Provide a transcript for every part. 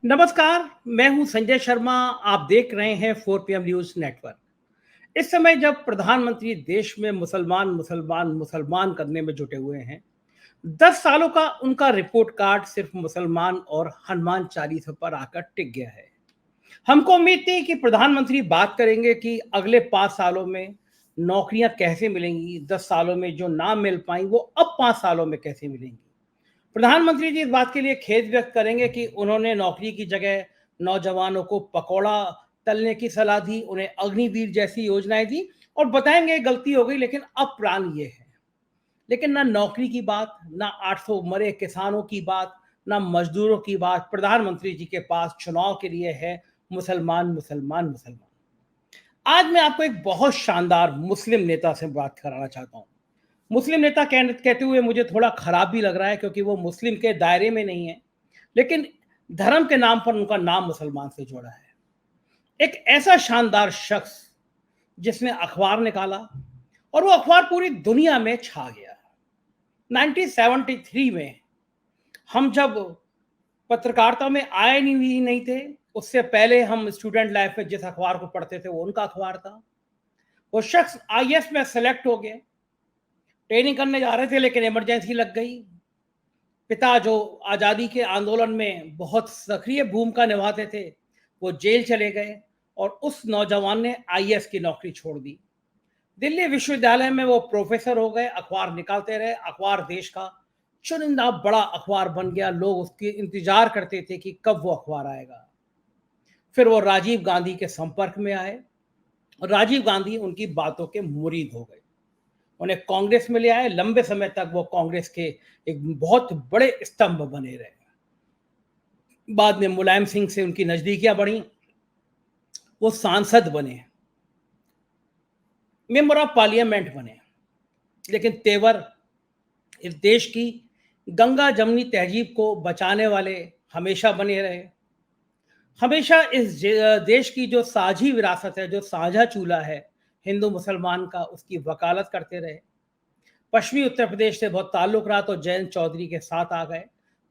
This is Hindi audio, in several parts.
नमस्कार, मैं हूं संजय शर्मा। आप देख रहे हैं 4 PM न्यूज नेटवर्क। इस समय जब प्रधानमंत्री देश में मुसलमान करने में जुटे हुए हैं, 10 सालों का उनका रिपोर्ट कार्ड सिर्फ मुसलमान और हनुमान चालीसा पर आकर टिक गया है। हमको उम्मीद थी कि प्रधानमंत्री बात करेंगे कि अगले 5 सालों में नौकरियां कैसे मिलेंगी, 10 सालों में जो ना मिल पाई वो अब 5 सालों में कैसे मिलेंगी। प्रधानमंत्री जी इस बात के लिए खेद व्यक्त करेंगे कि उन्होंने नौकरी की जगह नौजवानों को पकौड़ा तलने की सलाह दी, उन्हें अग्निवीर जैसी योजनाएं दी और बताएंगे गलती हो गई, लेकिन अब प्लान ये है। लेकिन ना नौकरी की बात, ना 800 मरे किसानों की बात, ना मजदूरों की बात प्रधानमंत्री जी के पास चुनाव के लिए है। मुसलमान मुसलमान मुसलमान। आज मैं आपको एक बहुत शानदार मुस्लिम नेता से बात कराना चाहता हूँ। मुस्लिम नेता कहते हुए मुझे थोड़ा खराब भी लग रहा है, क्योंकि वो मुस्लिम के दायरे में नहीं है, लेकिन धर्म के नाम पर उनका नाम मुसलमान से जोड़ा है। एक ऐसा शानदार शख्स जिसने अखबार निकाला और वो अखबार पूरी दुनिया में छा गया। 1973 में हम जब पत्रकारिता में आए नहीं थे, उससे पहले हम स्टूडेंट लाइफ में जिस अखबार को पढ़ते थे वो उनका अखबार था। वो शख्स आईएएस में सेलेक्ट हो गए, ट्रेनिंग करने जा रहे थे लेकिन इमरजेंसी लग गई। पिता जो आज़ादी के आंदोलन में बहुत सक्रिय भूमिका निभाते थे, वो जेल चले गए और उस नौजवान ने आईएएस की नौकरी छोड़ दी। दिल्ली विश्वविद्यालय में वो प्रोफेसर हो गए, अखबार निकालते रहे। अखबार देश का चुनिंदा बड़ा अखबार बन गया। लोग उसके इंतजार करते थे कि कब वो अखबार आएगा। फिर वो राजीव गांधी के संपर्क में आए और राजीव गांधी उनकी बातों के मुरीद हो गए, उन्हें कांग्रेस में ले आए। लंबे समय तक वो कांग्रेस के एक बहुत बड़े स्तंभ बने रहे। बाद में मुलायम सिंह से उनकी नजदीकियां बढ़ी, वो सांसद बने, मेंबर ऑफ पार्लियामेंट बने। लेकिन तेवर इस देश की गंगा जमनी तहजीब को बचाने वाले हमेशा बने रहे। हमेशा इस देश की जो साझी विरासत है, जो साझा चूल्हा है हिंदू मुसलमान का, उसकी वकालत करते रहे। पश्चिमी उत्तर प्रदेश से बहुत ताल्लुक रहा तो जयंत चौधरी के साथ आ गए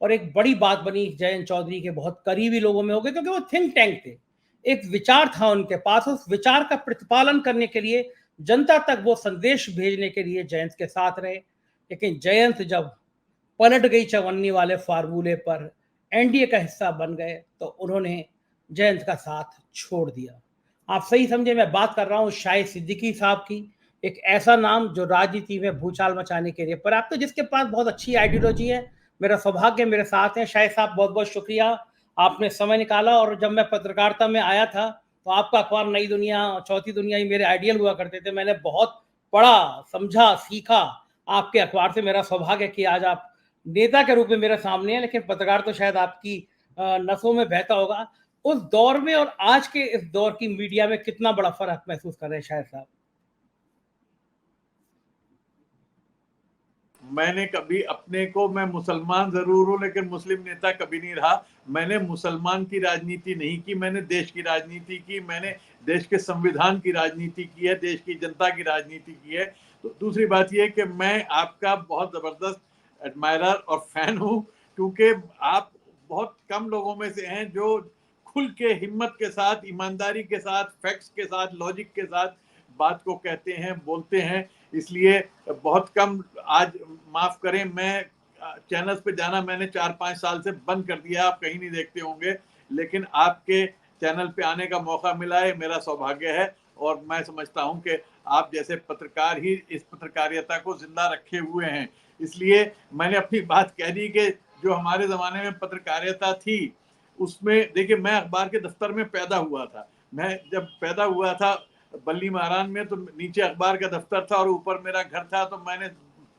और एक बड़ी बात बनी, जयंत चौधरी के बहुत करीबी लोगों में हो गए, क्योंकि वो थिंक टैंक थे। एक विचार था उनके पास, उस विचार का प्रतिपालन करने के लिए, जनता तक वो संदेश भेजने के लिए जयंत के साथ रहे। लेकिन जयंत जब पलट गई चवन्नी वाले फार्मूले पर, एनडीए का हिस्सा बन गए, तो उन्होंने जयंत का साथ छोड़ दिया। आप सही समझे, मैं बात कर रहा हूँ शाहिद सिद्दीकी साहब की। एक ऐसा नाम जो राजनीति में भूचाल मचाने के लिए पर्याप्त, तो जिसके पास बहुत अच्छी आइडियोलॉजी है। मेरा सौभाग्य मेरे साथ हैं शाहिद साहब, बहुत बहुत शुक्रिया, आपने समय निकाला। और जब मैं पत्रकारिता में आया था तो आपका अखबार नई दुनिया, चौथी दुनिया ही मेरे आइडियल हुआ करते थे। मैंने बहुत पढ़ा, समझा, सीखा आपके अखबार से। मेरा सौभाग्य कि आज आप नेता के रूप में मेरे सामने है, लेकिन पत्रकार तो शायद आपकी नसों में बहता होगा। उस दौर में और आज के इस दौर की मीडिया में कितना बड़ा फर्क महसूस कर रहे हैं शायद साहब? मैंने कभी अपने को, मैं मुसलमान जरूर हूं लेकिन मुस्लिम नेता कभी नहीं रहा। मैंने मुसलमान की राजनीति नहीं की, मैंने देश की राजनीति की। मैंने देश के संविधान की राजनीति की है, देश की जनता की राजनीति की है। तो दूसरी बात यह है कि मैं आपका बहुत जबरदस्त एडमायरर और फैन हूं, क्योंकि आप बहुत कम लोगों में से हैं जो खुल के, हिम्मत के साथ, ईमानदारी के साथ, फैक्ट्स के साथ, लॉजिक के साथ बात को कहते हैं, बोलते हैं। इसलिए बहुत कम, आज माफ करें, मैं चैनल्स पे जाना मैंने 4-5 साल से बंद कर दिया, आप कहीं नहीं देखते होंगे, लेकिन आपके चैनल पे आने का मौका मिला है, मेरा सौभाग्य है। और मैं समझता हूं कि आप जैसे पत्रकार ही इस पत्रकारिता को जिंदा रखे हुए हैं। इसलिए मैंने अपनी बात कह दी कि जो हमारे जमाने में पत्रकारिता थी, उसमें देखिए, मैं अखबार के दफ्तर में पैदा हुआ था। मैं जब पैदा हुआ था बल्ली महारान में, तो नीचे अखबार का दफ्तर था और ऊपर मेरा घर था। तो मैंने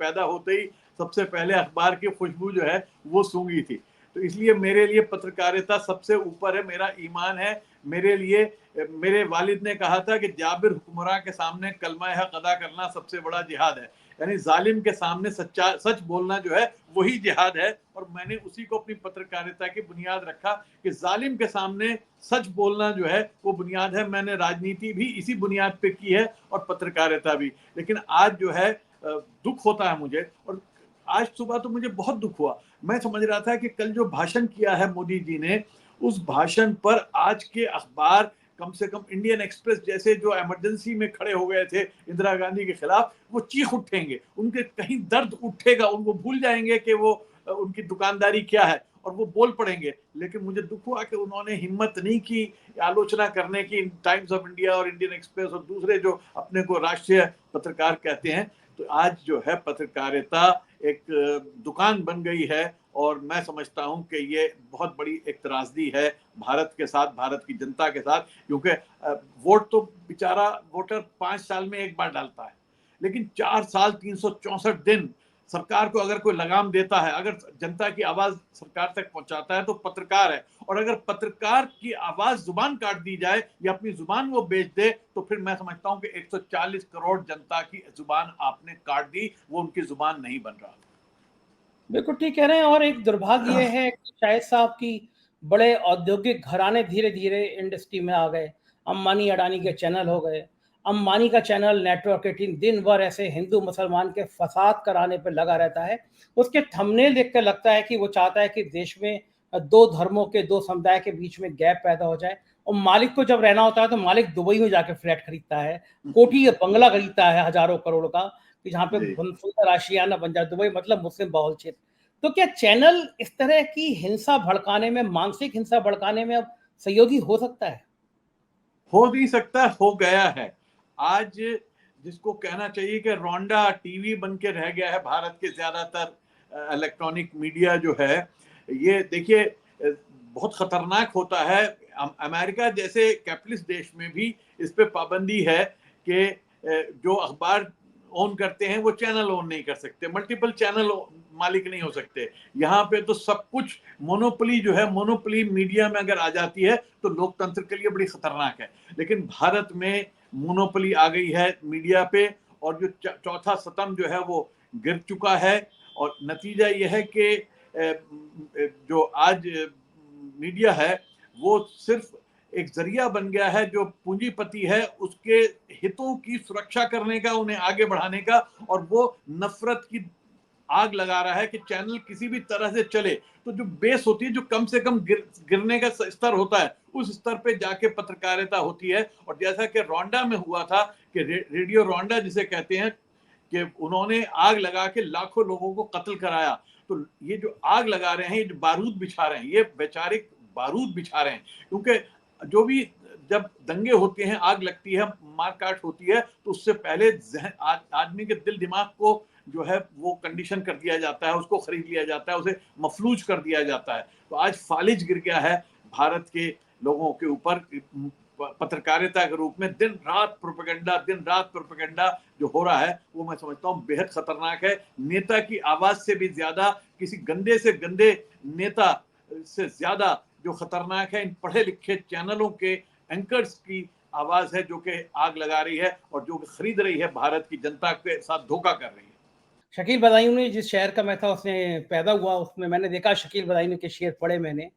पैदा होते ही सबसे पहले अखबार की खुशबू जो है वो सूंघी थी। तो इसलिए मेरे लिए पत्रकारिता सबसे ऊपर है, मेरा ईमान है। मेरे लिए, मेरे वालिद ने कहा था कि जाबिर हुक्मरां के सामने कलमा हक अदा करना सबसे बड़ा जिहाद है, यानी जालिम के सामने सच बोलना जो है वही जिहाद है। और मैंने उसी को अपनी पत्रकारिता की बुनियाद रखा कि जालिम के सामने सच बोलना जो है वो बुनियाद है। मैंने राजनीति भी इसी बुनियाद पे की है और पत्रकारिता भी। लेकिन आज जो है दुख होता है मुझे, और आज सुबह तो मुझे बहुत दुख हुआ। मैं समझ रहा था कि कल जो भाषण किया है मोदी जी ने, उस भाषण पर आज के अखबार, कम से कम इंडियन एक्सप्रेस जैसे जो इमरजेंसी में खड़े हो गए थे इंदिरा गांधी के खिलाफ, वो चीख उठेंगे, उनके कहीं दर्द उठेगा, उनको भूल जाएंगे कि वो उनकी दुकानदारी क्या है और वो बोल पड़ेंगे। लेकिन मुझे दुख हुआ कि उन्होंने हिम्मत नहीं की आलोचना करने की टाइम्स ऑफ इंडिया और इंडियन एक्सप्रेस और दूसरे जो अपने को राष्ट्रीय पत्रकार कहते हैं। तो आज जो है पत्रकारिता एक दुकान बन गई है और मैं समझता हूं कि ये बहुत बड़ी एक त्रासदी है भारत के साथ, भारत की जनता के साथ, क्योंकि वोट तो बेचारा वोटर 5 साल में एक बार डालता है, लेकिन 4 साल 364 दिन सरकार को अगर कोई लगाम देता है, अगर जनता की आवाज सरकार तक पहुंचाता है तो पत्रकार है। और अगर पत्रकार की आवाज जुबान काट दी जाए या अपनी जुबान वो बेच दे तो फिर मैं समझता हूं कि 140 करोड़ जनता की जुबान आपने काट दी, वो उनकी जुबान नहीं बन रहा। बिल्कुल ठीक कह रहे हैं। और एक दुर्भाग्य ये है कि शायद साहब की बड़े औद्योगिक घराने धीरे धीरे इंडस्ट्री में आ गए। अंबानी अडानी के चैनल हो गए। अंबानी का चैनल नेटवर्क 18 दिन भर ऐसे हिंदू मुसलमान के फसाद कराने पर लगा रहता है। उसके थंबनेल देख कर लगता है कि वो चाहता है कि देश में दो धर्मों के, दो समुदाय के बीच में गैप पैदा हो जाए। और मालिक को जब रहना होता है तो मालिक दुबई में जाकर फ्लैट खरीदता है, कोठी या बंगला खरीदता है हजारों करोड़ का, कि जहाँ पे सुंदर आशियाना बन जाए। दुबई मतलब मुस्लिम बहुल क्षेत्र। तो क्या चैनल इस तरह की हिंसा भड़काने में, मानसिक हिंसा भड़काने में अब सहयोगी हो सकता है? हो नहीं सकता, हो गया है। आज जिसको कहना चाहिए कि रोंडा टीवी बन के रह गया है भारत के ज्यादातर इलेक्ट्रॉनिक मीडिया जो है, ये देखिए बहुत खतरनाक होता है। अमेरिका जैसे कैपिटलिस्ट देश में भी इस पे पाबंदी है कि जो अखबार ओन करते हैं वो चैनल ओन नहीं कर सकते, मल्टीपल चैनल मालिक नहीं हो सकते। यहाँ पे तो सब कुछ मोनोपोली जो है, मोनोपोली मीडिया में अगर आ जाती है तो लोकतंत्र के लिए बड़ी खतरनाक है। लेकिन भारत में मोनोपोली आ गई है मीडिया पे और जो चौथा स्तंभ जो है वो गिर चुका है। और नतीजा यह है कि जो आज मीडिया है वो सिर्फ एक जरिया बन गया है, जो पूंजीपति है उसके हितों की सुरक्षा करने का, उन्हें आगे बढ़ाने का, और वो नफरत की आग लगा रहा है कि चैनल किसी भी तरह से चले। तो जो बेस होती है, जो कम से कम गिरने का स्तर होता है, उस स्तर पे जाके पत्रकारिता होती है। और जैसा कि रोंडा में हुआ था कि रेडियो रोंडा जिसे कहते हैं, कि उन्होंने आग लगा के लाखों लोगों को कत्ल कराया। तो ये जो आग लगा रहे हैं, ये जो बारूद बिछा रहे हैं, ये वैचारिक बारूद बिछा रहे हैं। क्योंकि जो भी जब दंगे होते हैं, आग लगती है, मारकाट होती है, तो उससे पहले आदमी के दिल दिमाग को जो है वो कंडीशन कर दिया जाता है, उसको खरीद लिया जाता है, उसे मफलूज कर दिया जाता है। तो आज फालिज गिर गया है भारत के लोगों के ऊपर पत्रकारिता के रूप में। दिन रात प्रोपेगेंडा जो हो रहा है वो मैं समझता हूँ बेहद खतरनाक है। नेता की आवाज से भी ज्यादा, किसी गंदे से गंदे नेता से ज्यादा जो खतरनाक है इन पढ़े लिखे चैनलों के एंकर्स की आवाज है, जो कि आग लगा रही है और जो खरीद रही है, भारत की जनता के साथ धोखा कर रही है। शकील बदायूं ने, जिस शहर का मैं था उसमें पैदा हुआ, उसमें मैंने देखा शकील बदायूं के शेर पढ़े मैंने।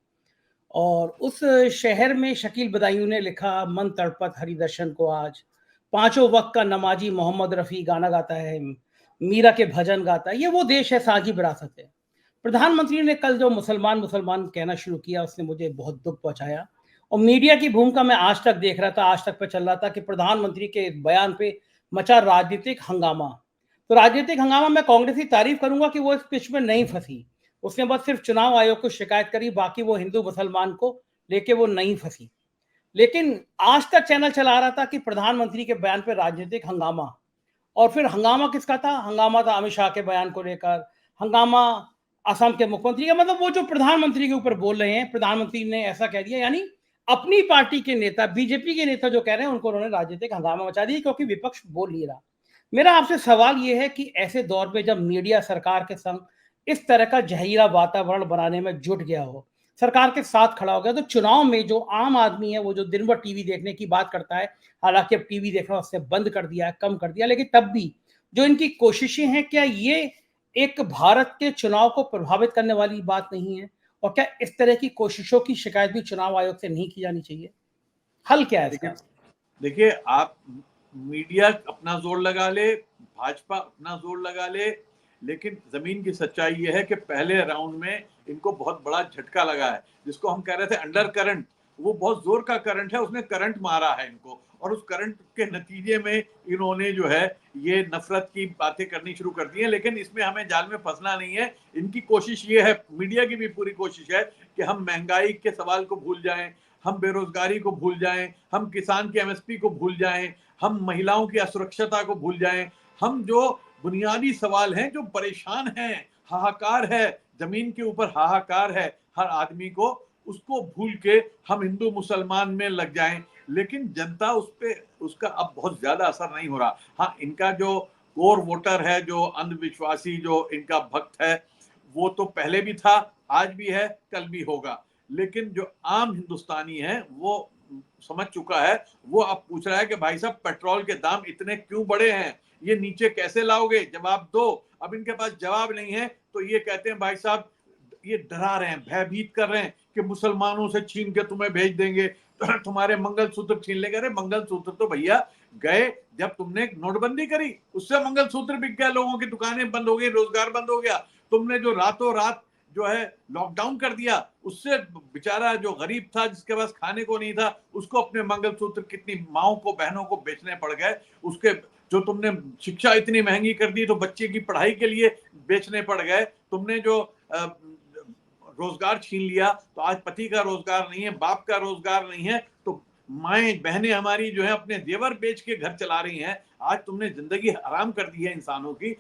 और उस शहर में शकील बदायूं ने लिखा, मन तड़पत हरिदर्शन को आज, पांचों वक्त का नमाजी मोहम्मद रफ़ी गाना गाता है, मीरा के भजन गाता है। ये वो देश है, साझी विरासत है। प्रधानमंत्री ने कल जो मुसलमान मुसलमान कहना शुरू किया, उसने मुझे बहुत दुख पहुंचाया। और मीडिया की भूमिका मैं आज तक देख रहा था, आज तक पे चल रहा था कि प्रधानमंत्री के बयान पे मचा राजनीतिक हंगामा। तो राजनीतिक हंगामा, मैं कांग्रेस की तारीफ करूंगा कि वो इस पिच में नहीं फंसी। उसने बस सिर्फ चुनाव आयोग को शिकायत करी, बाकी वो हिंदू मुसलमान को लेके वो नहीं फंसी। लेकिन आज तक चैनल चला रहा था कि प्रधानमंत्री के बयान पर राजनीतिक हंगामा। और फिर हंगामा किसका था? हंगामा था अमित शाह के बयान को लेकर, हंगामा असम के मुख्यमंत्री का। मतलब वो जो प्रधानमंत्री के ऊपर बोल रहे हैं, प्रधानमंत्री ने ऐसा कह दिया, यानी अपनी पार्टी के नेता, बीजेपी के नेता जो कह रहे हैं, उनको उन्होंने राजनीतिक हंगामा मचा दिया, क्योंकि विपक्ष बोल नहीं रहा। मेरा आपसे सवाल यह है कि ऐसे दौर में जब मीडिया सरकार के संग इस तरह का जहीरा वातावरण बनाने में जुट गया हो, सरकार के साथ खड़ा हो गया, तो चुनाव में जो आम आदमी है, वो जो दिन भर टीवी देखने की बात करता है, हालांकि अब टीवी देखना उसने बंद कर दिया है, कम कर दिया, लेकिन तब भी जो इनकी कोशिशें हैं, क्या ये एक भारत के चुनाव को प्रभावित करने वाली बात नहीं है? और क्या इस तरह की कोशिशों की शिकायत भी चुनाव आयोग से नहीं की जानी चाहिए? हल क्या है इसका? देखिए, आप मीडिया अपना जोर लगा ले, भाजपा अपना जोर लगा ले, लेकिन जमीन की सच्चाई ये है कि पहले राउंड में इनको बहुत बड़ा झटका लगा है, जिसको हम कह रहे थे अंडर करंट, वो बहुत जोर का करंट है, उसने करंट मारा है इनको, और उस करंट के नतीजे में इन्होंने जो है ये नफरत की बातें करनी शुरू कर दी है। लेकिन इसमें हमें जाल में फंसना नहीं है। इनकी कोशिश ये है, मीडिया की भी पूरी कोशिश है कि हम महंगाई के सवाल को भूल जाएं, हम बेरोजगारी को भूल जाएं, हम किसान की एमएसपी को भूल जाएं, हम महिलाओं की असुरक्षता को भूल जाएं, हम जो बुनियादी सवाल हैं, जो परेशान हैं, हाहाकार है, जमीन के ऊपर हाहाकार है हर आदमी को, उसको भूल के हम हिंदू मुसलमान में लग जाएं। लेकिन जनता उस पे, उसका अब बहुत ज्यादा असर नहीं हो रहा। हाँ, इनका जो कोर वोटर है, जो अंधविश्वासी, जो इनका भक्त है, वो तो पहले भी था, आज भी है, कल भी होगा। लेकिन जो आम हिंदुस्तानी है वो समझ चुका है। वो अब पूछ रहा है कि भाई साहब पेट्रोल के दाम इतने क्यों बढ़े हैं, ये नीचे कैसे लाओगे, जवाब दो। अब इनके पास जवाब नहीं है तो ये कहते हैं भाई साहब, ये डरा रहे हैं, भयभीत कर रहे हैं कि मुसलमानों से छीन के तुम्हें भेज देंगे, तुम्हारे मंगलसूत्र छीन लेंगे। अरे मंगलसूत्र तो भैया गए जब तुमने नोटबंदी करी, उससे मंगलसूत्र बिक गया, लोगों की दुकानें बंद हो गई, रोजगार बंद हो गया। तुमने जो रातों रात जो है लॉकडाउन कर दिया, उससे बेचारा जो गरीब था, जिसके पास खाने को नहीं था, उसको अपने मंगलसूत्र कितनी माओं को, बहनों को बेचने पड़ गए। उसके जो तुमने शिक्षा इतनी महंगी कर दी तो बच्चे की पढ़ाई के लिए बेचने पड़ गए। तुमने जो रोजगार छीन लिया, तो आज पति का रोजगार नहीं है, बाप का रोजगार नहीं है, तो माएं बहनें हमारी जो है अपने जेवर बेच के घर चला रही हैं। आज तुमने जिंदगी हराम कर दी है इंसानों की,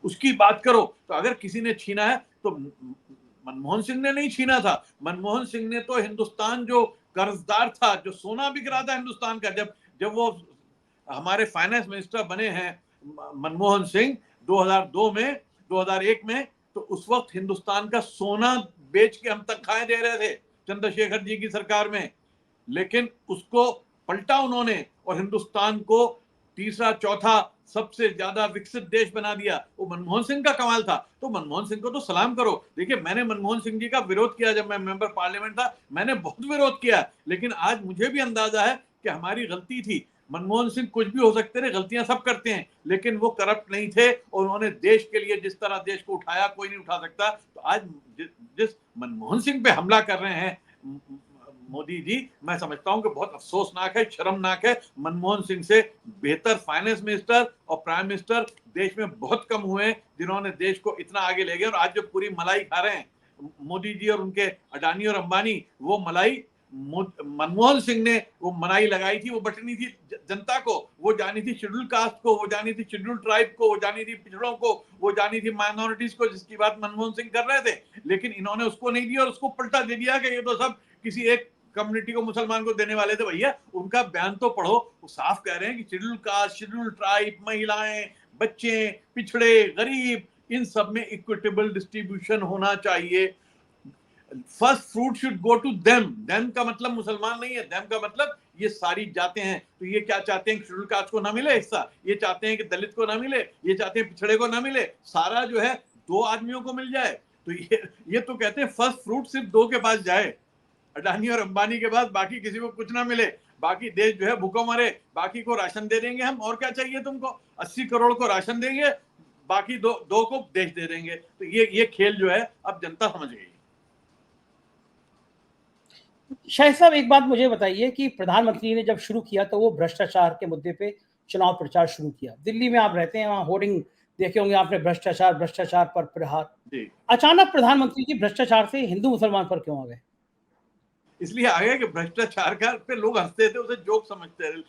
उसकी बात करो। तो अगर किसी ने छीना है तो मनमोहन सिंह ने नहीं छीना था। मनमोहन सिंह ने तो हिंदुस्तान जो कर्जदार था, जो सोना बिक रहा था हिंदुस्तान का, जब वो हमारे फाइनेंस मिनिस्टर बने हैं मनमोहन सिंह 2002 में, 2001 में, तो उस वक्त हिंदुस्तान का सोना बेच के हम तनख्वाहें दे रहे थे चंद्रशेखर जी की सरकार में। लेकिन उसको पलटा उन्होंने और हिंदुस्तान को तीसरा चौथा सबसे ज्यादा विकसित देश बना दिया। वो मनमोहन सिंह का कमाल था। तो मनमोहन सिंह को तो सलाम करो। देखिए, मैंने मनमोहन सिंह जी का विरोध किया जब मैं मेंबर पार्लियामेंट था, मैंने बहुत विरोध किया, लेकिन आज मुझे भी अंदाजा है कि हमारी गलती थी। मनमोहन सिंह कुछ भी हो सकते थे, गलतियां सब करते हैं, लेकिन वो करप्ट नहीं थे और उन्होंने देश के लिए जिस तरह देश को उठाया कोई नहीं उठा सकता। तो आज जिस मनमोहन सिंह पे हमला कर रहे हैं मोदी जी, मैं समझता हूं कि बहुत अफसोसनाक है, शर्मनाक है। मनमोहन सिंह से बेहतर फाइनेंस मिनिस्टर और प्राइम मिनिस्टर देश में बहुत कम हुए हैं, जिन्होंने देश को इतना आगे ले गए। और आज जो पूरी मलाई खा रहे हैं मोदी जी और उनके अडानी और अंबानी, वो मलाई मनमोहन सिंह ने वो मनाई लगाई थी, वो बटनी थी जनता को, वो जानी थी शेड्यूल कास्ट को, वो जानी थी शेड्यूल ट्राइब को, वो जानी थी पिछड़ों को, वो जानी थी माइनॉरिटीज को, जिसकी बात मनमोहन सिंह कर रहे थे। लेकिन इन्होंने उसको नहीं दिया और उसको पलटा दे दिया कि ये तो सब किसी एक कम्युनिटी को, मुसलमान को देने वाले थे। भैया, उनका बयान तो पढ़ो, वो साफ कह रहे हैं कि शेड्यूल कास्ट, शेड्यूल ट्राइब, महिलाएं, बच्चे, पिछड़े, गरीब, इन सब में इक्विटेबल डिस्ट्रीब्यूशन होना चाहिए। First fruit should go to them. Them का मतलब मुसलमान नहीं है, देम का मतलब ये सारी जाते हैं। तो ये क्या चाहते हैं कि शेड्यूल कास्ट को ना मिले हिस्सा, ये चाहते हैं कि दलित को ना मिले, ये चाहते हैं पिछड़े को ना मिले, सारा जो है दो आदमियों को मिल जाए। तो ये तो कहते हैं फर्स्ट फ्रूट सिर्फ दो के पास जाए, अडानी और अंबानी के पास, बाकी किसी को कुछ ना मिले, बाकी देश जो है भूखों मरे, बाकी को राशन दे देंगे हम, और क्या चाहिए तुमको, 80 करोड़ को राशन देंगे, बाकी दो को देश दे देंगे। तो ये खेल जो है अब जनता समझ गई। शाहिद साहब, एक बात मुझे बताइए कि प्रधानमंत्री ने जब शुरू किया तो वो भ्रष्टाचार के मुद्दे पे चुनाव प्रचार शुरू किया। दिल्ली में आप रहते हैं, वहां होर्डिंग देखे होंगे आपने, भ्रष्टाचार, भ्रष्टाचार पर प्रहार। अचानक प्रधानमंत्री जी भ्रष्टाचार से हिंदू मुसलमान पर क्यों आ गए? इसलिए आ गए कि भ्रष्टाचार का पे लोग हंसते थे, उसे जोक समझते थे,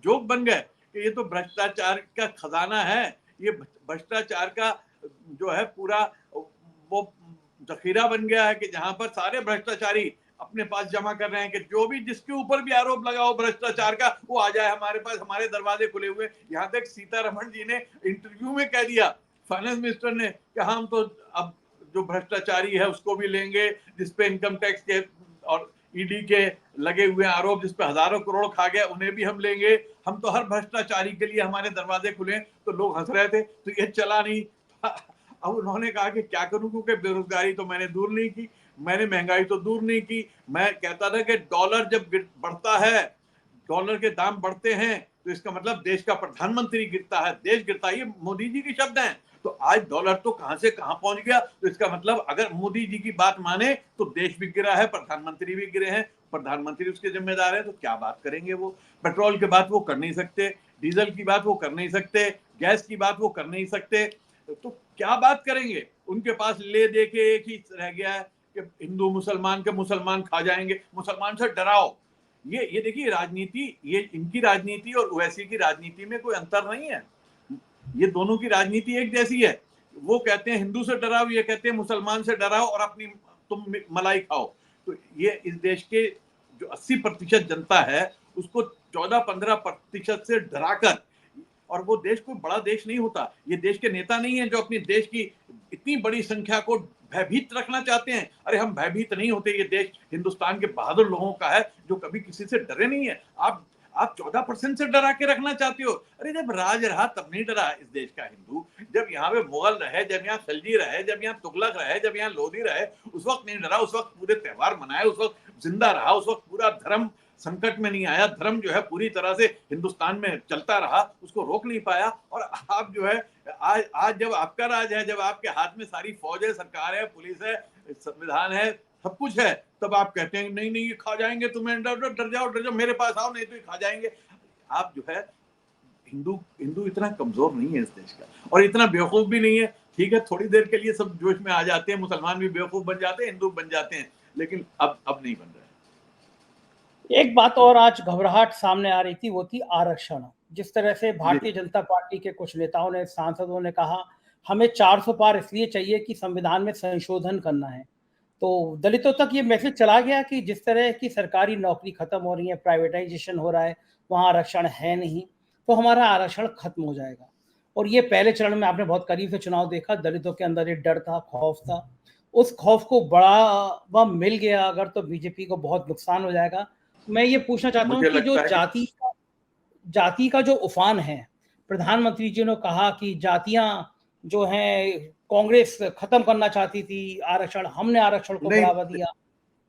जोक बन गए कि ये तो भ्रष्टाचार का खजाना है, ये भ्रष्टाचार का जो है पूरा वो जखीरा बन गया है कि जहां पर सारे भ्रष्टाचारी अपने पास जमा कर रहे हैं कि जो भी जिसके ऊपर भी आरोप लगा हो भ्रष्टाचार का, वो आ जाए हमारे पास, हमारे दरवाजे खुले हुए। यहाँ तक सीतारमण जी ने इंटरव्यू में कह दिया, फाइनेंस मिनिस्टर ने, कि हम तो अब जो भ्रष्टाचारी है उसको भी लेंगे, जिसपे इनकम टैक्स के और ईडी के लगे हुए आरोप, जिसपे हजारों करोड़ खा गए, उन्हें भी हम लेंगे, हम तो हर भ्रष्टाचारी के लिए हमारे दरवाजे खुले। तो लोग हंस रहे थे, तो ये चला नहीं। अब उन्होंने कहा कि क्या करूं, क्योंकि बेरोजगारी तो मैंने दूर नहीं की, मैंने महंगाई तो दूर नहीं की। मैं कहता था कि डॉलर जब बढ़ता है, डॉलर के दाम बढ़ते हैं, तो इसका मतलब देश का प्रधानमंत्री गिरता है, देश गिरता है। ये मोदी जी के शब्द हैं। तो आज डॉलर तो कहां से कहां पहुंच गया। तो इसका मतलब अगर मोदी जी की बात माने तो देश भी गिरा है, प्रधानमंत्री भी गिरे हैं, प्रधानमंत्री उसके जिम्मेदार है। तो क्या बात करेंगे वो? पेट्रोल की बात वो कर नहीं सकते, डीजल की बात वो कर नहीं सकते, गैस की बात वो कर नहीं सकते, तो क्या बात करेंगे? उनके पास ले दे के एक ही रह गया है कि हिंदू मुसलमान के मुसलमान खा जाएंगे, मुसलमान से डराओ। ये देखिए राजनीति, ये इनकी राजनीति और ओवैसी की राजनीति में कोई अंतर नहीं है, ये दोनों की राजनीति एक जैसी है। वो कहते हैं हिंदू से डराओ, ये कहते हैं मुसलमान से डराओ और अपनी तुम मलाई खाओ। तो ये इस देश के जो 80% जनता है उसको 14-15% से डराकर, और वो देश कोई बड़ा देश नहीं होता, ये देश के नेता नहीं है जो अपनी देश की इतनी बड़ी संख्या को भयभीत रखना चाहते हैं। अरे हम भयभीत नहीं होते, ये देश हिंदुस्तान के बहादुर लोगों का है जो कभी किसी से डरे नहीं है। आप 14% से डरा के रखना चाहते हो। अरे जब राज रहा तब नहीं डरा इस देश का हिंदू, जब यहाँ पे मुगल रहे, जब यहाँ खिलजी रहे, जब यहाँ तुगलक रहे, जब यहाँ लोधी रहे, उस वक्त नहीं डरा, उस वक्त पूरे त्योहार मनाए, उस वक्त जिंदा रहा, उस वक्त पूरा धर्म संकट में नहीं आया, धर्म जो है पूरी तरह से हिंदुस्तान में चलता रहा, उसको रोक नहीं पाया। और आप जो है आज जब आपका राज है, जब आपके हाथ में सारी फौज है, सरकार है, पुलिस है, संविधान है, सब कुछ है, तब आप कहते हैं नहीं नहीं ये खा जाएंगे, तुम्हें डर जाओ मेरे पास आओ, नहीं तो ये खा जाएंगे। आप जो है हिंदू इतना कमजोर नहीं है इस देश का, और इतना बेवकूफ भी नहीं है। ठीक है, थोड़ी देर के लिए सब जोश में आ जाते हैं, मुसलमान भी बेवकूफ बन जाते हैं, हिंदू बन जाते हैं, लेकिन अब नहीं बन रहे। एक बात और आज घबराहट सामने आ रही थी, वो थी आरक्षण। जिस तरह से भारतीय जनता पार्टी के कुछ नेताओं ने, सांसदों ने कहा हमें 400 पार इसलिए चाहिए कि संविधान में संशोधन करना है, तो दलितों तक ये मैसेज चला गया कि जिस तरह की सरकारी नौकरी खत्म हो रही है, प्राइवेटाइजेशन हो रहा है, वहाँ आरक्षण है नहीं, तो हमारा आरक्षण खत्म हो जाएगा। और ये पहले चरण में आपने बहुत करीब से चुनाव देखा, दलितों के अंदर एक डर था, खौफ था। उस खौफ को बढ़ावा मिल गया अगर, तो बीजेपी को बहुत नुकसान हो जाएगा। मैं ये पूछना चाहता हूँ मुझे कि जो लगता है कि जाति का जो उफान है, प्रधानमंत्री जी ने कहा कि जातियां जो हैं कांग्रेस खत्म करना चाहती थी, आरक्षण, हमने आरक्षण को नहीं, बढ़ावा दिया।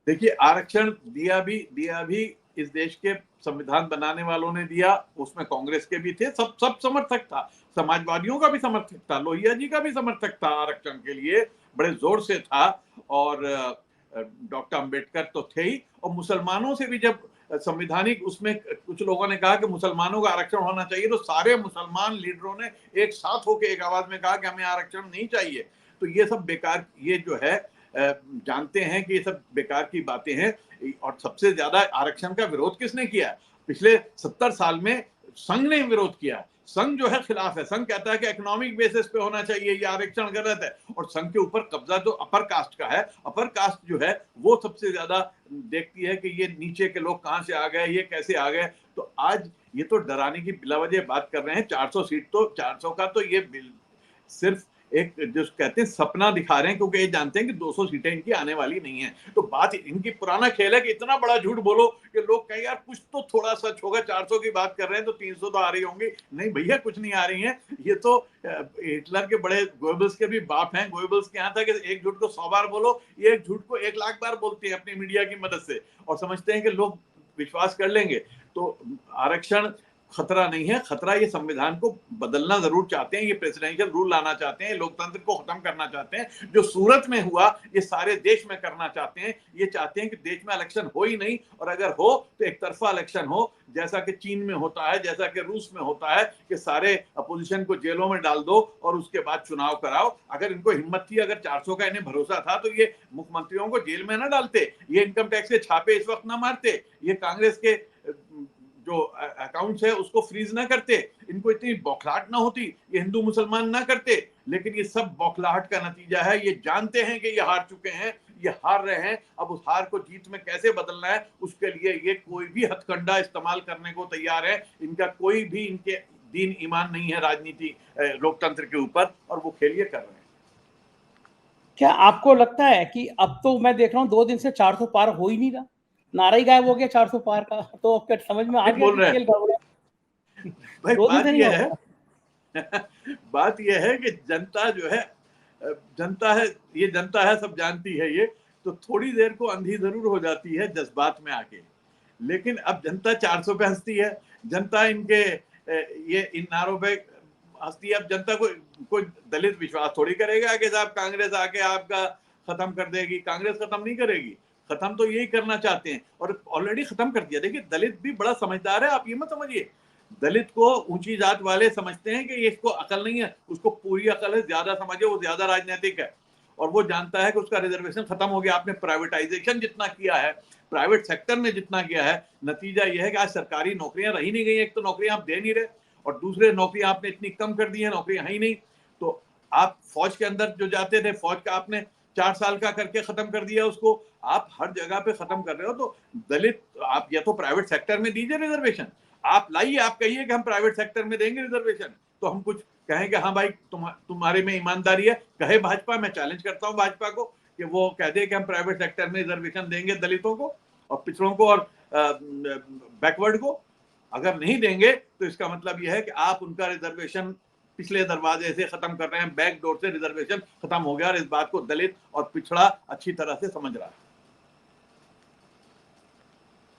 देखिए आरक्षण दिया भी इस देश के संविधान बनाने वालों ने दिया, उसमें कांग्रेस के भी थे, सब समर्थक था, समाजवादियों का भी समर्थक था, लोहिया जी का भी समर्थक था, आरक्षण के लिए बड़े जोर से था, और डॉक्टर अंबेडकर तो थे ही। और मुसलमानों से भी जब संविधानिक उसमें कुछ लोगों ने कहा कि मुसलमानों का आरक्षण होना चाहिए, तो सारे मुसलमान लीडरों ने एक साथ होकर एक आवाज में कहा कि हमें आरक्षण नहीं चाहिए। तो ये सब बेकार, ये जो है जानते हैं कि ये सब बेकार की बातें हैं। और सबसे ज्यादा आरक्षण का विरोध किसने किया? पिछले 70 साल में संघ ने विरोध किया। संघ जो है खिलाफ है, संघ कहता है कि इकोनॉमिक बेसिस पे होना चाहिए, ये आरक्षण गलत है। और संघ के ऊपर कब्जा तो अपर कास्ट का है, अपर कास्ट जो है वो सबसे ज्यादा देखती है कि ये नीचे के लोग कहां से आ गए, ये कैसे आ गए। तो आज ये तो डराने की बिलावजह बात कर रहे हैं। 400 सीट तो 400 का तो ये सिर्फ एक जो कहते हैं सपना दिखा रहे हैं, क्योंकि ये जानते हैं कि 200 सीटें इनकी आने वाली नहीं है। तो बात इनकी पुराना खेल है कि इतना बड़ा झूठ बोलो कि लोग कहें यार कुछ तो थोड़ा सच होगा, 400 की बात कर रहे हैं तो 300 तो आ रही होंगी। नहीं भैया, कुछ नहीं आ रही हैं। ये तो हिटलर के बड़े गोएबल्स के भी बाप हैं। गोएबल्स के यहाँ था कि एक झूठ को 100 बार बोलो, ये एक झूठ को 1 लाख बार बोलते हैं अपनी मीडिया की मदद से, और समझते हैं कि लोग विश्वास कर लेंगे। तो आरक्षण खतरा नहीं है, खतरा ये संविधान को बदलना जरूर चाहते हैं, ये प्रेसिडेंशियल रूल लाना चाहते हैं, लोकतंत्र को खत्म करना चाहते हैं। जो सूरत में हुआ ये सारे देश में करना चाहते हैं। ये चाहते हैं कि देश में इलेक्शन हो ही नहीं, और अगर हो तो एक तरफा इलेक्शन हो, जैसा कि चीन में होता है, जैसा कि रूस में होता है कि सारे अपोजिशन को जेलों में डाल दो और उसके बाद चुनाव कराओ। अगर इनको हिम्मत थी, अगर 400 का इन्हें भरोसा था, तो ये मुख्यमंत्रियों को जेल में ना डालते, ये इनकम टैक्स के छापे इस वक्त ना मारते, ये कांग्रेस के जो अकाउंट्स है उसको फ्रीज ना करते, इनको इतनी बौखलाहट ना होती, ये हिंदू मुसलमान ना करते। लेकिन ये सब बौखलाहट का नतीजा है। ये जानते हैं कि ये हार चुके हैं, ये हार रहे हैं। अब उस हार को जीत में कैसे बदलना है, उसके लिए ये कोई भी हथकंडा इस्तेमाल करने को तैयार है। इनका कोई भी इनके दीन ईमान नहीं है राजनीति लोकतंत्र के ऊपर, और वो खेल ये कर रहे हैं। क्या आपको लगता है कि अब तो मैं देख रहा हूँ 2 दिन से 400 पार हो ही नहीं रहा, नारा ही गायब हो गया 400 पार का, तो क्या समझ में आ गया बोल कि रहे खेल गड़बड़ है? भाई 2 दिन से नहीं हो रहा। बात यह है कि जनता जो है, जनता है, ये जनता है, सब जानती है ये, तो थोड़ी देर को अंधी जरूर हो जाती है जज्बात में आके। लेकिन अब जनता 400 पे हंसती है, जनता इनके ये इन नारों पे हस्ती है। अब जनता को कोई दलित विश्वास थोड़ी करेगा कि साहब कांग्रेस आके आपका खत्म कर देगी। कांग्रेस खत्म नहीं करेगी, खत्म तो यही करना चाहते हैं और ऑलरेडी खत्म कर दिया। देखिए दलित भी बड़ा समझदार है, आप ये मत समझिए दलित को ऊंची जात वाले समझते हैं कि ये इसको अकल नहीं है, उसको पूरी अकल है, ज्यादा समझे, वो ज्यादा राजनीतिक है और वो जानता है कि उसका रिजर्वेशन खत्म हो गया। आपने प्राइवेटाइजेशन जितना किया है, प्राइवेट सेक्टर में जितना किया है, नतीजा यह है कि आज सरकारी नौकरियां रही नहीं गई। एक तो नौकरियां आप दे नहीं रहे और दूसरे नौकरियां आपने इतनी कम कर दी है, नौकरियां है ही नहीं। तो आप फौज के अंदर जो जाते थे, फौज का आपने 4 साल का करके खत्म कर दिया उसको, आप हर जगह पे खत्म कर रहे हो। तो दलित आप या तो प्राइवेट सेक्टर में दीजिए रिजर्वेशन, आप लाइए, आप कहिए कि हम प्राइवेट सेक्टर में देंगे रिजर्वेशन, तो हम कुछ कहें कि हाँ भाई तुम्हारे में ईमानदारी है। कहे भाजपा, मैं चैलेंज करता हूँ भाजपा को कि वो कह दे कि हम प्राइवेट सेक्टर में रिजर्वेशन देंगे दलितों को और पिछड़ों को और बैकवर्ड को। अगर नहीं देंगे तो इसका मतलब यह है कि आप उनका रिजर्वेशन पिछले दरवाजे से खत्म कर रहे हैं, बैक डोर से रिजर्वेशन खत्म हो गया और इस बात को दलित और पिछड़ा अच्छी तरह से समझ रहा है।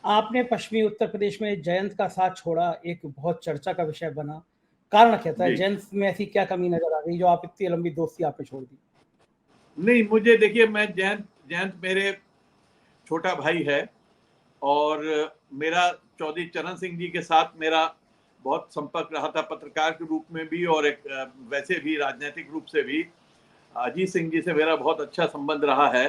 आपने पश्चिमी उत्तर प्रदेश में जयंत का साथ छोड़ा, एक बहुत चर्चा का विषय बना। कारण क्या था? जयंत में ऐसी क्या कमी नजर आ गई जो आप इतनी लंबी दोस्ती आपने छोड़ दी? नहीं, मुझे देखिए, मैं जयंत मेरे छोटा भाई है और मेरा चौधरी चरण सिंह जी के साथ मेरा बहुत संपर्क रहा था, पत्रकार के रूप में भी और एक वैसे भी राजनीतिक रूप से भी। अजीत सिंह जी से मेरा बहुत अच्छा संबंध रहा है,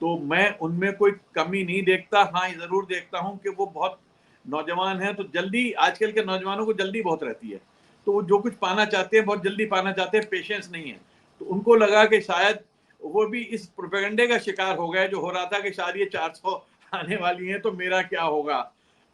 तो मैं उनमें कोई कमी नहीं देखता। हाँ, ये जरूर देखता हूँ कि वो बहुत नौजवान है, तो जल्दी, आजकल के नौजवानों को जल्दी बहुत रहती है, तो वो जो कुछ पाना चाहते हैं बहुत जल्दी पाना चाहते हैं, पेशेंस नहीं है। तो उनको लगा कि शायद वो भी इस प्रोपेगेंडे का शिकार हो गए जो हो रहा था कि शायद ये 400 आने वाली है तो मेरा क्या होगा,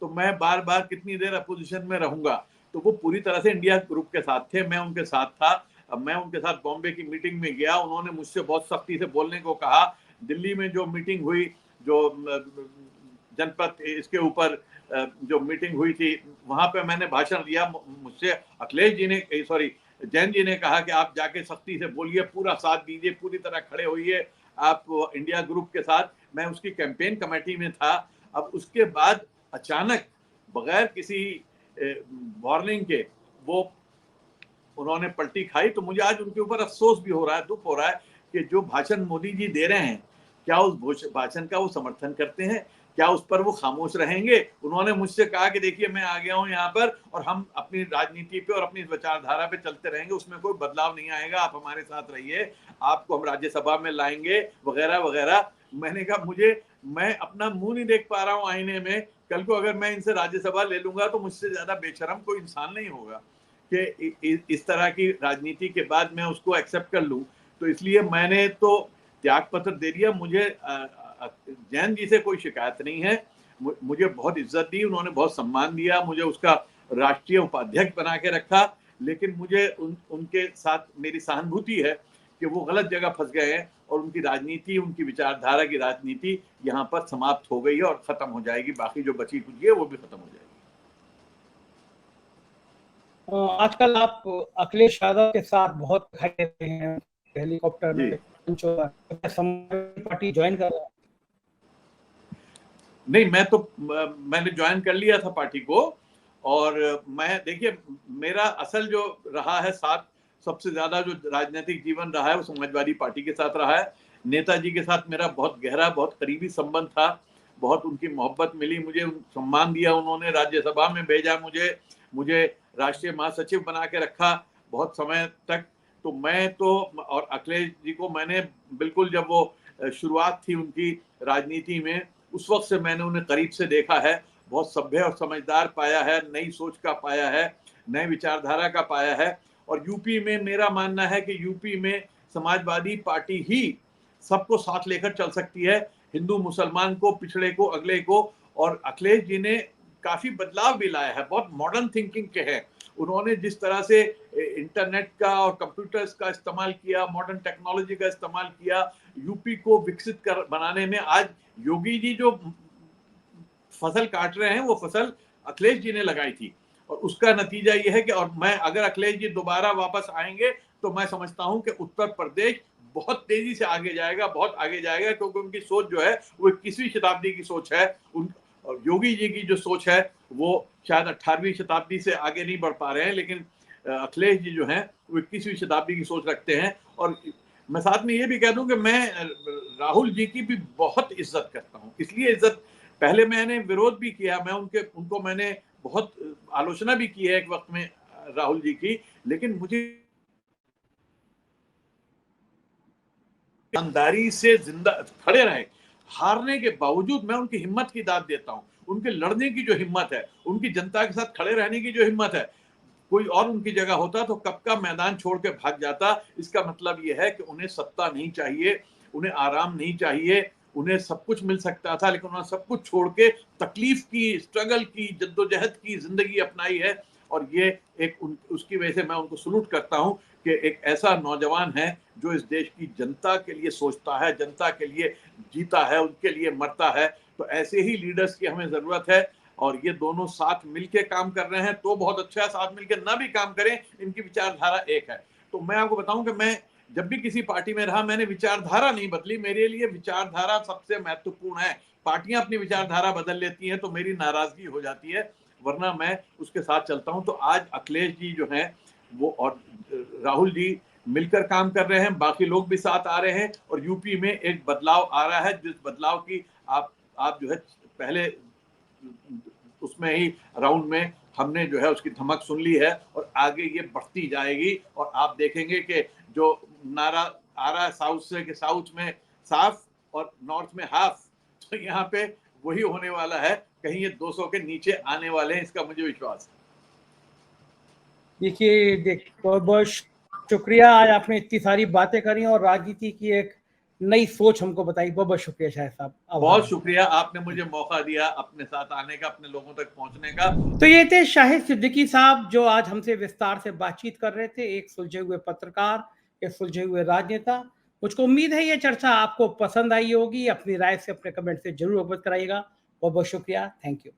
तो मैं बार बार कितनी देर अपोजिशन में रहूंगा। तो वो पूरी तरह से इंडिया ग्रुप के साथ थे, मैं उनके साथ था। अब मैं उनके साथ बॉम्बे की मीटिंग में गया, उन्होंने मुझसे बहुत सख्ती से बोलने को कहा। दिल्ली में जो मीटिंग हुई, जो जनपद इसके ऊपर जो मीटिंग हुई थी, वहां पे मैंने भाषण दिया। मुझसे अखिलेश जी ने, सॉरी, जैन जी ने कहा कि आप जाके सख्ती से बोलिए, पूरा साथ दीजिए, पूरी तरह खड़े होइए आप इंडिया ग्रुप के साथ। मैं उसकी कैंपेन कमेटी में था। अब उसके बाद अचानक बगैर किसी वार्निंग के वो उन्होंने पलटी खाई। तो मुझे आज उनके ऊपर अफसोस भी हो रहा है, दुख हो रहा है कि जो भाषण मोदी जी दे रहे हैं, क्या उस भाषण का वो समर्थन करते हैं? क्या उस पर वो खामोश रहेंगे? उन्होंने मुझसे कहा कि देखिए, मैं आ गया हूं यहाँ पर और हम अपनी राजनीति पे और अपनी विचारधारा पे चलते रहेंगे, उसमें कोई बदलाव नहीं आएगा, आप हमारे साथ रहिए, आपको हम राज्यसभा में लाएंगे, वगैरह वगैरह। मैंने कहा, मैं अपना मुंह नहीं देख पा रहा हूँ आईने में। कल को अगर मैं इनसे राज्यसभा ले लूंगा तो मुझसे ज्यादा बेशरम कोई इंसान नहीं होगा कि इस तरह की राजनीति के बाद मैं उसको एक्सेप्ट कर लूं। तो इसलिए मैंने तो त्याग पत्र दे दिया। मुझे जैन जी से कोई शिकायत नहीं है, मुझे बहुत इज्जत दी उन्होंने, बहुत सम्मान दिया मुझे, उसका राष्ट्रीय उपाध्यक्ष बना के रखा। लेकिन मुझे उनके साथ मेरी सहानुभूति है कि वो गलत जगह फंस गए हैं और उनकी राजनीति, उनकी विचारधारा की राजनीति यहाँ पर समाप्त हो गई है और खत्म हो जाएगी। बाकी जो बची कुछ है वो भी खत्म हो जाएगी। आजकल आप अखिलेश यादव के साथ बहुत दिखाई देते हैं, हेलीकॉप्टर में पार्टी ज्वाइन कर रहा है? नहीं, मैंने ज्वाइन कर लिया था पार्टी को। और मैं, देखिए, मेरा असल जो रहा है साथ, सबसे ज्यादा जो राजनीतिक जीवन रहा है वो समाजवादी पार्टी के साथ रहा है। नेताजी के साथ मेरा बहुत गहरा, बहुत करीबी संबंध था, बहुत उनकी मोहब्बत मिली मुझे, सम्मान दिया उन्होंने, राज्यसभा में भेजा मुझे राष्ट्रीय महासचिव बना के रखा बहुत समय तक। तो मैं तो, और अखिलेश जी को मैंने बिल्कुल, जब वो शुरुआत थी उनकी राजनीति में, उस वक्त से मैंने उन्हें करीब से देखा है। बहुत सभ्य और समझदार पाया है, नई सोच का पाया है, नए विचारधारा का पाया है। और यूपी में मेरा मानना है कि यूपी में समाजवादी पार्टी ही सबको साथ लेकर चल सकती है, हिंदू मुसलमान को, पिछड़े को, अगले को। और अखिलेश जी ने काफी बदलाव भी लाया है, बहुत मॉडर्न थिंकिंग के हैं। उन्होंने जिस तरह से इंटरनेट का और कंप्यूटर्स का इस्तेमाल किया, मॉडर्न टेक्नोलॉजी का इस्तेमाल किया, यूपी को विकसित कर बनाने में, आज योगी जी जो फसल काट रहे हैं वो फसल अखिलेश जी ने लगाई थी। और उसका नतीजा ये है कि, और मैं, अगर अखिलेश जी दोबारा वापस आएंगे तो मैं समझता हूं कि उत्तर प्रदेश बहुत तेजी से आगे जाएगा, बहुत आगे जाएगा, क्योंकि उनकी सोच जो है वो 21वीं शताब्दी की सोच है। योगी जी की जो सोच है वो शायद 18वीं शताब्दी से आगे नहीं बढ़ पा रहे हैं, लेकिन अखिलेश जी जो हैं वो 21वीं शताब्दी की सोच रखते हैं। और मैं साथ में ये भी कह दूं कि मैं राहुल जी की भी बहुत इज्जत करता हूं। इसलिए इज्जत, पहले मैंने विरोध भी किया, मैं उनको मैंने बहुत आलोचना भी की है एक वक्त में राहुल जी की, लेकिन मुझे ईमानदारी से जिंदा खड़े रहे। हारने के बावजूद मैं उनकी हिम्मत की दाद देता हूं, उनके लड़ने की जो हिम्मत है, उनकी जनता के साथ खड़े रहने की जो हिम्मत है, कोई और उनकी जगह होता तो कब का मैदान छोड़ के भाग जाता। इसका मतलब यह है कि उन्हें सत्ता नहीं चाहिए, उन्हें आराम नहीं चाहिए, उन्हें सब कुछ मिल सकता था, लेकिन उन्होंने सब कुछ छोड़ के तकलीफ की, स्ट्रगल की, जद्दोजहद की जिंदगी अपनाई है। और ये उसकी वजह से मैं उनको सलूट करता हूं कि एक ऐसा नौजवान है जो इस देश की जनता के लिए सोचता है, जनता के लिए जीता है, उनके लिए मरता है। तो ऐसे ही लीडर्स की हमें जरूरत है। और ये दोनों साथ मिलके काम कर रहे हैं तो बहुत अच्छा है, साथ मिलके ना भी काम करें, इनकी विचारधारा एक है। तो मैं आपको बताऊं कि मैं जब भी किसी पार्टी में रहा, मैंने विचारधारा नहीं बदली। मेरे लिए विचारधारा सबसे महत्वपूर्ण है। पार्टियां अपनी विचारधारा बदल लेती हैं तो मेरी नाराजगी हो जाती है, वरना मैं उसके साथ चलता हूं। तो आज अखिलेश जी जो हैं वो और राहुल जी मिलकर काम कर रहे हैं, बाकी लोग भी साथ आ रहे हैं, और यूपी में एक बदलाव आ रहा है, जिस बदलाव की आप जो है पहले उसमें ही राउंड में हमने जो है उसकी धमक सुन ली है, और आगे ये बढ़ती जाएगी। और आप देखेंगे कि जो नारा आ रहा है साउथ से कि साउथ में साफ और नॉर्थ में हाफ, तो यहाँ पे वही होने वाला है। कहीं ये 200 के नीचे आने वाले हैं, इसका मुझे विश्वास है। देखिए, बहुत बहुत शुक्रिया, आज आपने इतनी सारी बातें करी और राजनीति की एक नई सोच हमको बताई। बहुत बहुत शुक्रिया शाहिद साहब, बहुत शुक्रिया, आपने मुझे मौका दिया अपने साथ आने का, अपने लोगों तक पहुंचने का। तो ये थे शाहिद सिद्दीकी साहब, जो आज हमसे विस्तार से बातचीत कर रहे थे। एक सुलझे हुए पत्रकार, एक सुलझे हुए राजनेता। मुझको उम्मीद है ये चर्चा आपको पसंद आई होगी। अपनी राय से, अपने कमेंट से जरूर अवगत कराइएगा। बहुत बहुत शुक्रिया, थैंक यू।